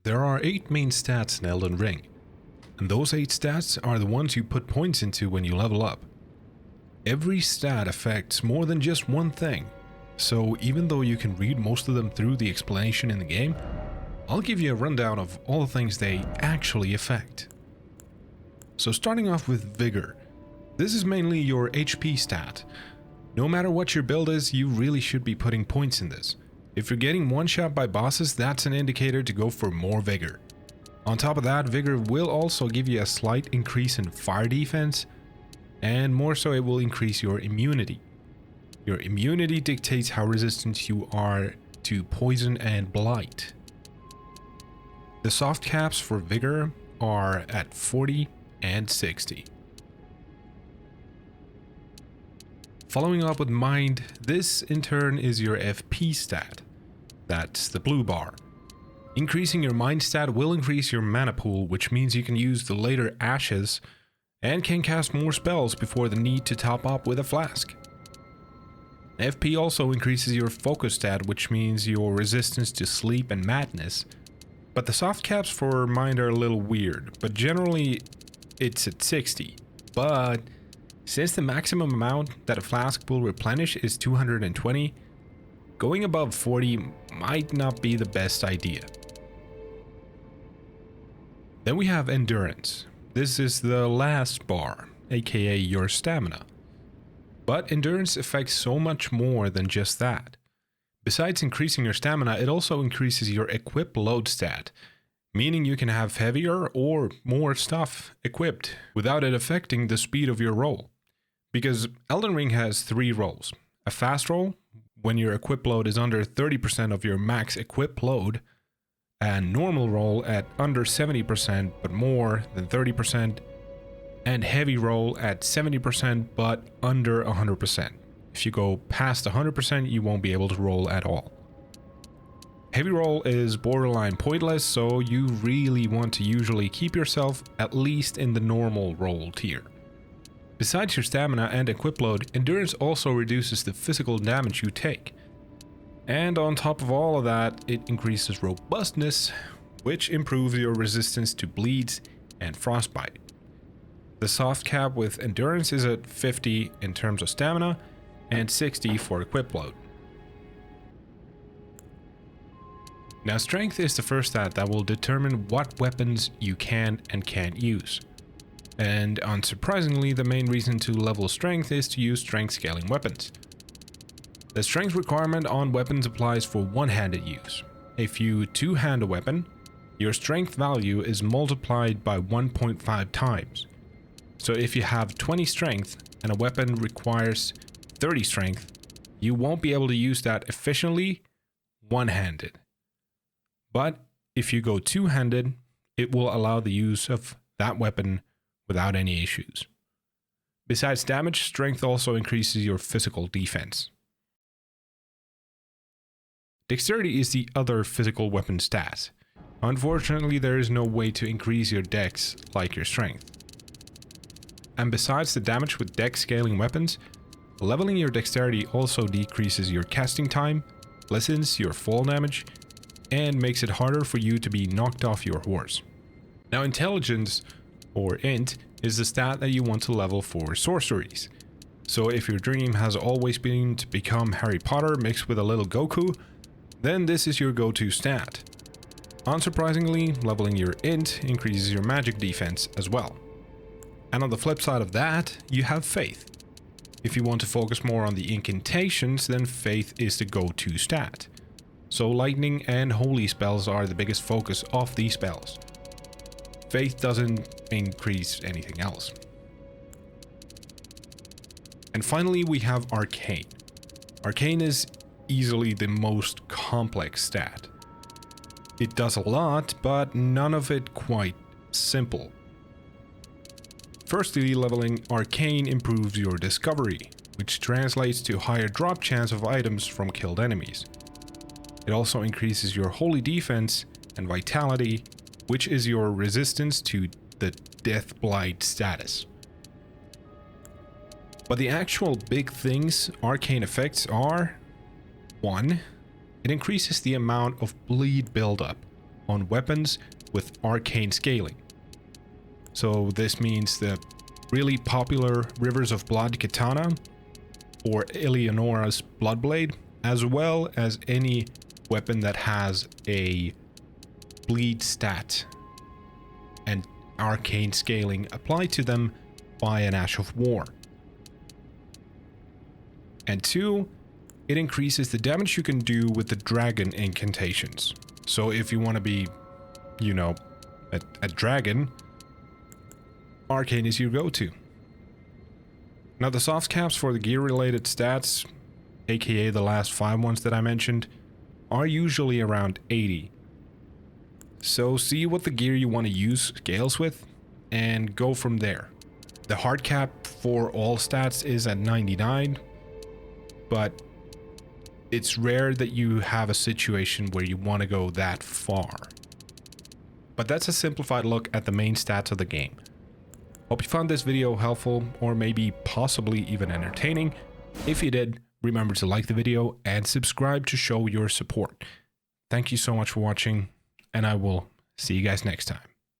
There are 8 main stats in Elden Ring, and those 8 stats are the ones you put points into when you level up. Every stat affects more than just one thing, so even though you can read most of them through the explanation in the game, I'll give you a rundown of all the things they actually affect. So starting off with Vigor, this is mainly your HP stat. No matter what your build is, you really should be putting points in this. If you're getting one-shot by bosses, that's an indicator to go for more Vigor. On top of that, Vigor will also give you a slight increase in fire defense, and more so it will increase your immunity. Your immunity dictates how resistant you are to poison and blight. The soft caps for Vigor are at 40 and 60. Following up with Mind, this in turn is your FP stat. That's the blue bar. Increasing your Mind stat will increase your mana pool, which means you can use the later ashes and can cast more spells before the need to top up with a flask. FP also increases your focus stat, which means your resistance to sleep and madness. But the soft caps for Mind are a little weird, but generally it's at 60. But since the maximum amount that a flask will replenish is 220, going above 40 might not be the best idea. Then we have Endurance. This is the last bar, aka your stamina. But Endurance affects so much more than just that. Besides increasing your stamina, it also increases your equip load stat, meaning you can have heavier or more stuff equipped without it affecting the speed of your roll. Because Elden Ring has 3 rolls: a fast roll, when your equip load is under 30% of your max equip load, a normal roll at under 70% but more than 30%, and heavy roll at 70% but under 100%. If you go past 100%, you won't be able to roll at all. Heavy roll is borderline pointless, so you really want to usually keep yourself at least in the normal roll tier. Besides your stamina and equip load, Endurance also reduces the physical damage you take. And on top of all of that, it increases robustness, which improves your resistance to bleeds and frostbite. The soft cap with Endurance is at 50 in terms of stamina and 60 for equip load. Now, Strength is the first stat that will determine what weapons you can and can't use. And unsurprisingly, the main reason to level Strength is to use strength scaling weapons. The strength requirement on weapons applies for one-handed use. If you two-hand a weapon, your strength value is multiplied by 1.5 times. So if you have 20 strength and a weapon requires 30 strength, you won't be able to use that efficiently one-handed. But if you go two-handed, it will allow the use of that weapon without any issues. Besides damage, Strength also increases your physical defense. Dexterity is the other physical weapon stat. Unfortunately, there is no way to increase your dex like your strength. And besides the damage with dex scaling weapons, leveling your dexterity also decreases your casting time, lessens your fall damage, and makes it harder for you to be knocked off your horse. Now, Intelligence, or Int, is the stat that you want to level for sorceries. So if your dream has always been to become Harry Potter mixed with a little Goku, then this is your go-to stat. Unsurprisingly, leveling your Int increases your magic defense as well. And on the flip side of that, you have Faith. If you want to focus more on the incantations, then Faith is the go-to stat. So lightning and holy spells are the biggest focus of these spells. Faith doesn't increase anything else. And finally, we have Arcane. Arcane is easily the most complex stat. It does a lot, but none of it quite simple. Firstly, leveling Arcane improves your discovery, which translates to higher drop chance of items from killed enemies. It also increases your holy defense and vitality, which is your resistance to the death blight status. But the actual big things Arcane affects are: 1. It increases the amount of bleed buildup on weapons with arcane scaling. So this means the really popular Rivers of Blood katana or Eleonora's Bloodblade, as well as any weapon that has a bleed stat and arcane scaling applied to them by an Ash of War. And 2, it increases the damage you can do with the dragon incantations. So if you want to be, you know, a dragon, Arcane is your go-to. Now the soft caps for the gear related stats, aka the last 5 ones that I mentioned, are usually around 80. So see what the gear you want to use scales with and go from there. The hard cap for all stats is at 99, but it's rare that you have a situation where you want to go that far. But that's a simplified look at the main stats of the game. Hope you found this video helpful or maybe possibly even entertaining. If you did, remember to like the video and subscribe to show your support. Thank you so much for watching, and I will see you guys next time.